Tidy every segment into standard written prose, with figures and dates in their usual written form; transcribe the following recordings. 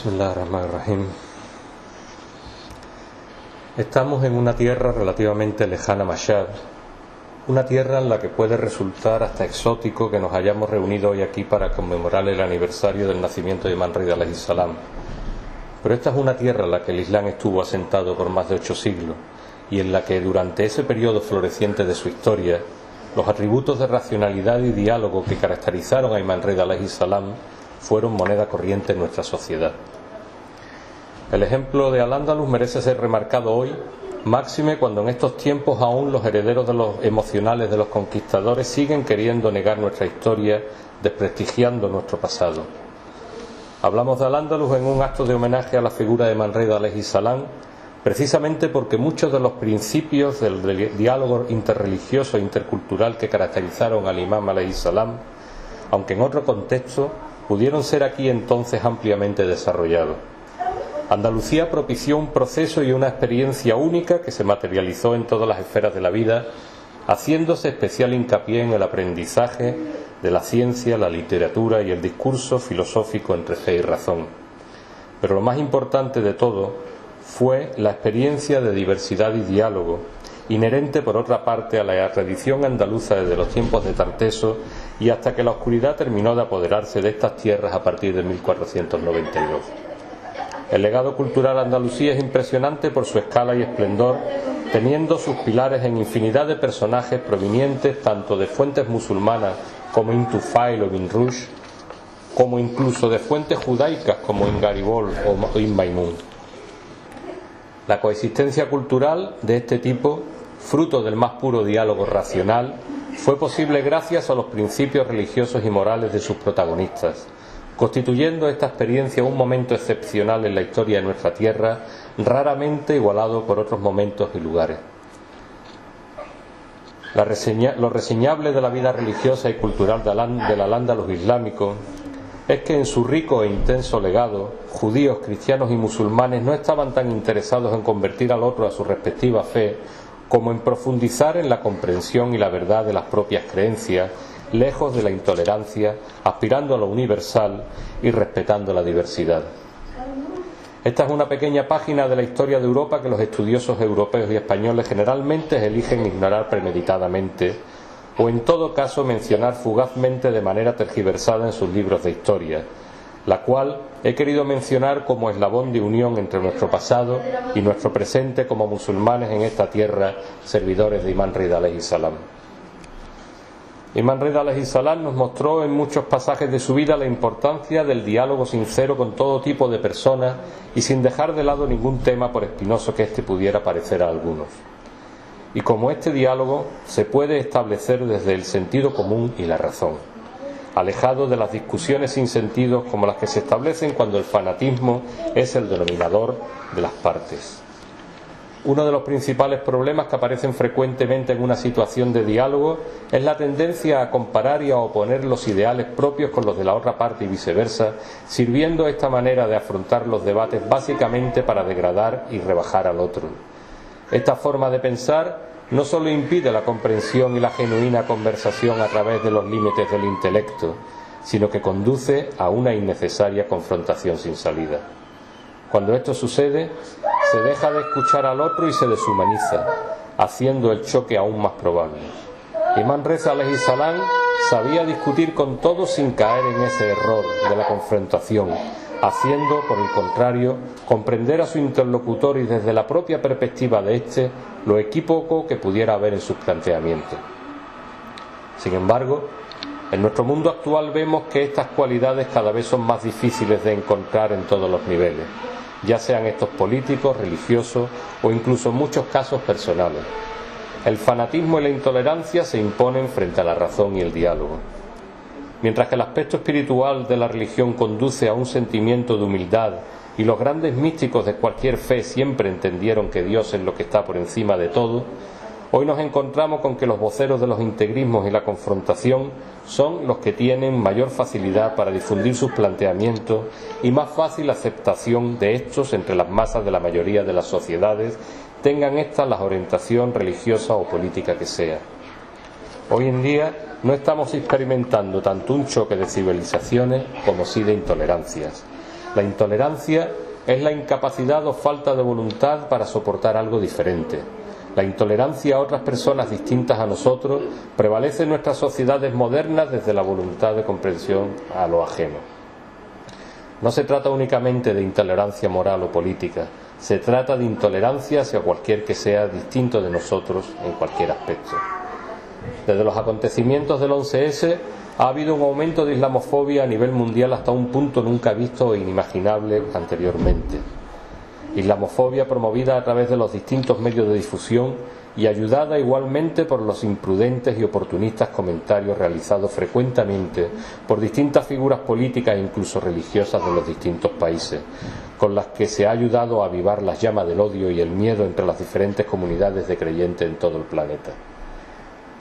Bismillahirrahmanirrahim. Estamos en una tierra relativamente lejana a Mashhad, una tierra en la que puede resultar hasta exótico que nos hayamos reunido hoy aquí para conmemorar el aniversario del nacimiento de Imam Rida alayhi salam. Pero esta es una tierra en la que el Islam estuvo asentado por más de 8 siglos y en la que durante ese periodo floreciente de su historia los atributos de racionalidad y diálogo que caracterizaron a Imam Rida alayhi salam fueron moneda corriente en nuestra sociedad. El ejemplo de Al-Ándalus merece ser remarcado hoy, máxime cuando en estos tiempos aún los herederos de los emocionales de los conquistadores siguen queriendo negar nuestra historia, desprestigiando nuestro pasado. Hablamos de Al-Ándalus en un acto de homenaje a la figura de Imam Rida alayhi salam, precisamente porque muchos de los principios del diálogo interreligioso e intercultural que caracterizaron al Imam alayhi salam, aunque en otro contexto, pudieron ser aquí entonces ampliamente desarrollados. Andalucía propició un proceso y una experiencia única que se materializó en todas las esferas de la vida, haciéndose especial hincapié en el aprendizaje de la ciencia, la literatura y el discurso filosófico entre fe y razón. Pero lo más importante de todo fue la experiencia de diversidad y diálogo, inherente por otra parte a la tradición andaluza desde los tiempos de Tarteso y hasta que la oscuridad terminó de apoderarse de estas tierras a partir de 1492. El legado cultural andalusí es impresionante por su escala y esplendor, teniendo sus pilares en infinidad de personajes provenientes tanto de fuentes musulmanas como Ibn Tufail o Ibn Rushd, como incluso de fuentes judaicas como Ibn Garibol o Ibn Maimun. La coexistencia cultural de este tipo, fruto del más puro diálogo racional, fue posible gracias a los principios religiosos y morales de sus protagonistas, constituyendo esta experiencia un momento excepcional en la historia de nuestra tierra, raramente igualado por otros momentos y lugares. Lo reseñable de la vida religiosa y cultural del Al-Ándalus islámico es que en su rico e intenso legado, judíos, cristianos y musulmanes no estaban tan interesados en convertir al otro a su respectiva fe como en profundizar en la comprensión y la verdad de las propias creencias, lejos de la intolerancia, aspirando a lo universal y respetando la diversidad. Esta es una pequeña página de la historia de Europa que los estudiosos europeos y españoles generalmente eligen ignorar premeditadamente o en todo caso mencionar fugazmente de manera tergiversada en sus libros de historia, la cual he querido mencionar como eslabón de unión entre nuestro pasado y nuestro presente como musulmanes en esta tierra, servidores de Imam Rida alayhi salam. Imam Rida alayhi salam nos mostró en muchos pasajes de su vida la importancia del diálogo sincero con todo tipo de personas y sin dejar de lado ningún tema por espinoso que éste pudiera parecer a algunos. Y como este diálogo se puede establecer desde el sentido común y la razón, alejado de las discusiones sin sentido como las que se establecen cuando el fanatismo es el denominador de las partes. Uno de los principales problemas que aparecen frecuentemente en una situación de diálogo es la tendencia a comparar y a oponer los ideales propios con los de la otra parte y viceversa, sirviendo esta manera de afrontar los debates básicamente para degradar y rebajar al otro. Esta forma de pensar no solo impide la comprensión y la genuina conversación a través de los límites del intelecto, sino que conduce a una innecesaria confrontación sin salida. Cuando esto sucede, se deja de escuchar al otro y se deshumaniza, haciendo el choque aún más probable. Imam Rida alayhi salam sabía discutir con todos sin caer en ese error de la confrontación, haciendo, por el contrario, comprender a su interlocutor y desde la propia perspectiva de éste lo equívoco que pudiera haber en sus planteamientos. Sin embargo, en nuestro mundo actual vemos que estas cualidades cada vez son más difíciles de encontrar en todos los niveles, ya sean estos políticos, religiosos o incluso en muchos casos personales. El fanatismo y la intolerancia se imponen frente a la razón y el diálogo. Mientras que el aspecto espiritual de la religión conduce a un sentimiento de humildad y los grandes místicos de cualquier fe siempre entendieron que Dios es lo que está por encima de todo, hoy nos encontramos con que los voceros de los integrismos y la confrontación son los que tienen mayor facilidad para difundir sus planteamientos y más fácil aceptación de estos entre las masas de la mayoría de las sociedades, tengan éstas la orientación religiosa o política que sea. Hoy en día no estamos experimentando tanto un choque de civilizaciones como sí de intolerancias. La intolerancia es la incapacidad o falta de voluntad para soportar algo diferente. La intolerancia a otras personas distintas a nosotros prevalece en nuestras sociedades modernas desde la voluntad de comprensión a lo ajeno. No se trata únicamente de intolerancia moral o política, se trata de intolerancia hacia cualquier que sea distinto de nosotros en cualquier aspecto. Desde los acontecimientos del 11S ha habido un aumento de islamofobia a nivel mundial hasta un punto nunca visto e inimaginable anteriormente. Islamofobia promovida a través de los distintos medios de difusión y ayudada igualmente por los imprudentes y oportunistas comentarios realizados frecuentemente por distintas figuras políticas e incluso religiosas de los distintos países, con las que se ha ayudado a avivar las llamas del odio y el miedo entre las diferentes comunidades de creyentes en todo el planeta.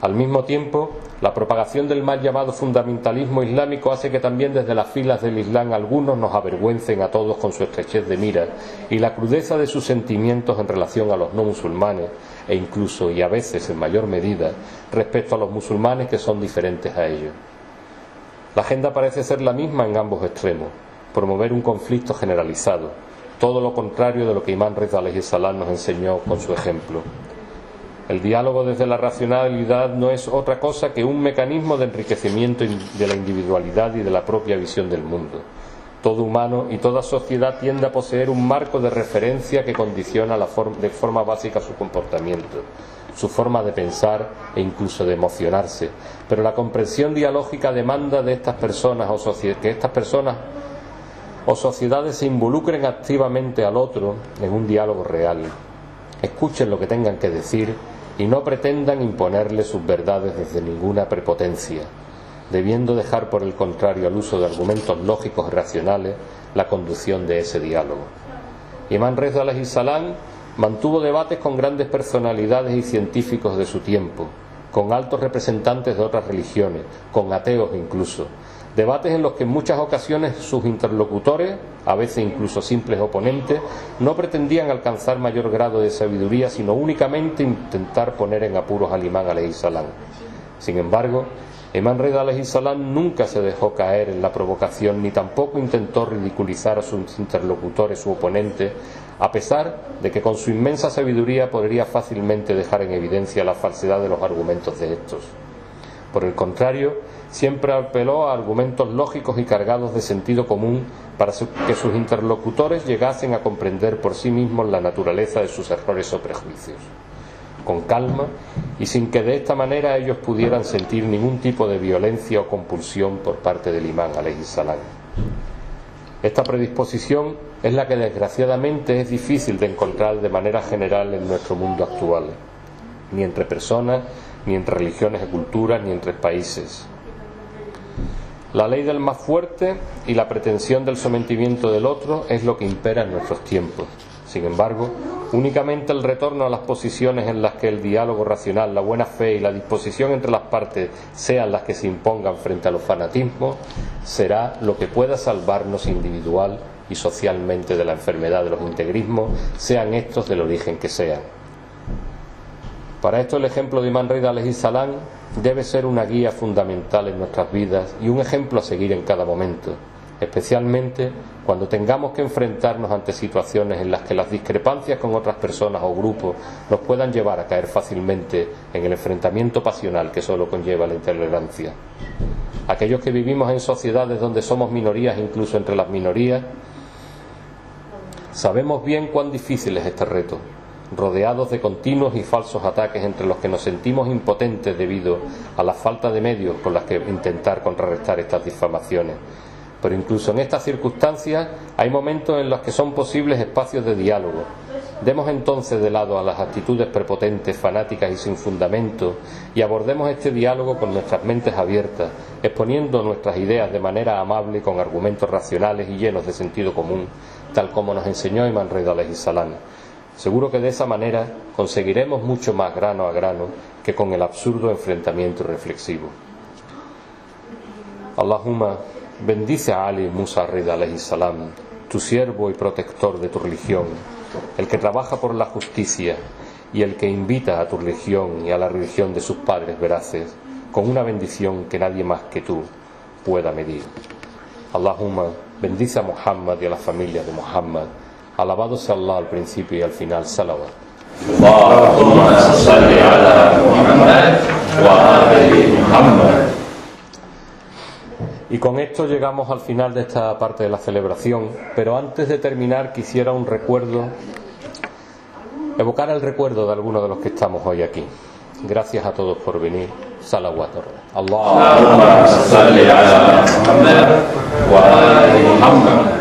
Al mismo tiempo, la propagación del mal llamado fundamentalismo islámico hace que también desde las filas del Islam algunos nos avergüencen a todos con su estrechez de miras y la crudeza de sus sentimientos en relación a los no musulmanes e incluso, y a veces en mayor medida, respecto a los musulmanes que son diferentes a ellos. La agenda parece ser la misma en ambos extremos, promover un conflicto generalizado, todo lo contrario de lo que Imam Reza alayhi salam nos enseñó con su ejemplo. El diálogo desde la racionalidad no es otra cosa que un mecanismo de enriquecimiento de la individualidad y de la propia visión del mundo. Todo humano y toda sociedad tiende a poseer un marco de referencia que condiciona de forma básica su comportamiento, su forma de pensar e incluso de emocionarse. Pero la comprensión dialógica demanda de estas personas que estas personas o sociedades se involucren activamente al otro en un diálogo real. Escuchen lo que tengan que decir y no pretendan imponerle sus verdades desde ninguna prepotencia, debiendo dejar por el contrario al uso de argumentos lógicos y racionales la conducción de ese diálogo. Imam Reza alayhi salam mantuvo debates con grandes personalidades y científicos de su tiempo, con altos representantes de otras religiones, con ateos incluso, debates en los que en muchas ocasiones sus interlocutores, a veces incluso simples oponentes, no pretendían alcanzar mayor grado de sabiduría, sino únicamente intentar poner en apuros al imán alayhi salam. Sin embargo, Imam Reza alayhi salam nunca se dejó caer en la provocación ni tampoco intentó ridiculizar a sus interlocutores u oponentes, a pesar de que con su inmensa sabiduría podría fácilmente dejar en evidencia la falsedad de los argumentos de estos. Por el contrario, siempre apeló a argumentos lógicos y cargados de sentido común para que sus interlocutores llegasen a comprender por sí mismos la naturaleza de sus errores o prejuicios, con calma y sin que de esta manera ellos pudieran sentir ningún tipo de violencia o compulsión por parte del imán alayhi salam. Esta predisposición es la que desgraciadamente es difícil de encontrar de manera general en nuestro mundo actual, ni entre personas, ni entre religiones y culturas, ni entre países. La ley del más fuerte y la pretensión del sometimiento del otro es lo que impera en nuestros tiempos. Sin embargo, únicamente el retorno a las posiciones en las que el diálogo racional, la buena fe y la disposición entre las partes sean las que se impongan frente a los fanatismos, será lo que pueda salvarnos individual y socialmente de la enfermedad de los integrismos, sean estos del origen que sean. Para esto el ejemplo de Imam Reza alayhi salam debe ser una guía fundamental en nuestras vidas y un ejemplo a seguir en cada momento, especialmente cuando tengamos que enfrentarnos ante situaciones en las que las discrepancias con otras personas o grupos nos puedan llevar a caer fácilmente en el enfrentamiento pasional que solo conlleva la intolerancia. Aquellos que vivimos en sociedades donde somos minorías, incluso entre las minorías, sabemos bien cuán difícil es este reto, rodeados de continuos y falsos ataques entre los que nos sentimos impotentes debido a la falta de medios con las que intentar contrarrestar estas difamaciones. Pero incluso en estas circunstancias hay momentos en los que son posibles espacios de diálogo. Demos entonces de lado a las actitudes prepotentes, fanáticas y sin fundamento y abordemos este diálogo con nuestras mentes abiertas, exponiendo nuestras ideas de manera amable con argumentos racionales y llenos de sentido común, tal como nos enseñó Imam Reza alayhi salam. Seguro que de esa manera conseguiremos mucho más grano a grano que con el absurdo enfrentamiento reflexivo. Allahumma, bendice a Ali Musa Reza alayhi salam, tu siervo y protector de tu religión, el que trabaja por la justicia y el que invita a tu religión y a la religión de sus padres veraces, con una bendición que nadie más que tú pueda medir. Allahumma bendice a Muhammad y a la familia de Muhammad. Alabado sea Allah al principio y al final. Salawat. Allahumma salli ala Muhammad wa ali Muhammad. Y con esto llegamos al final de esta parte de la celebración, pero antes de terminar quisiera evocar el recuerdo de algunos de los que estamos hoy aquí. Gracias a todos por venir. Salawat. Allahumma salli ala Muhammad wa ali Muhammad.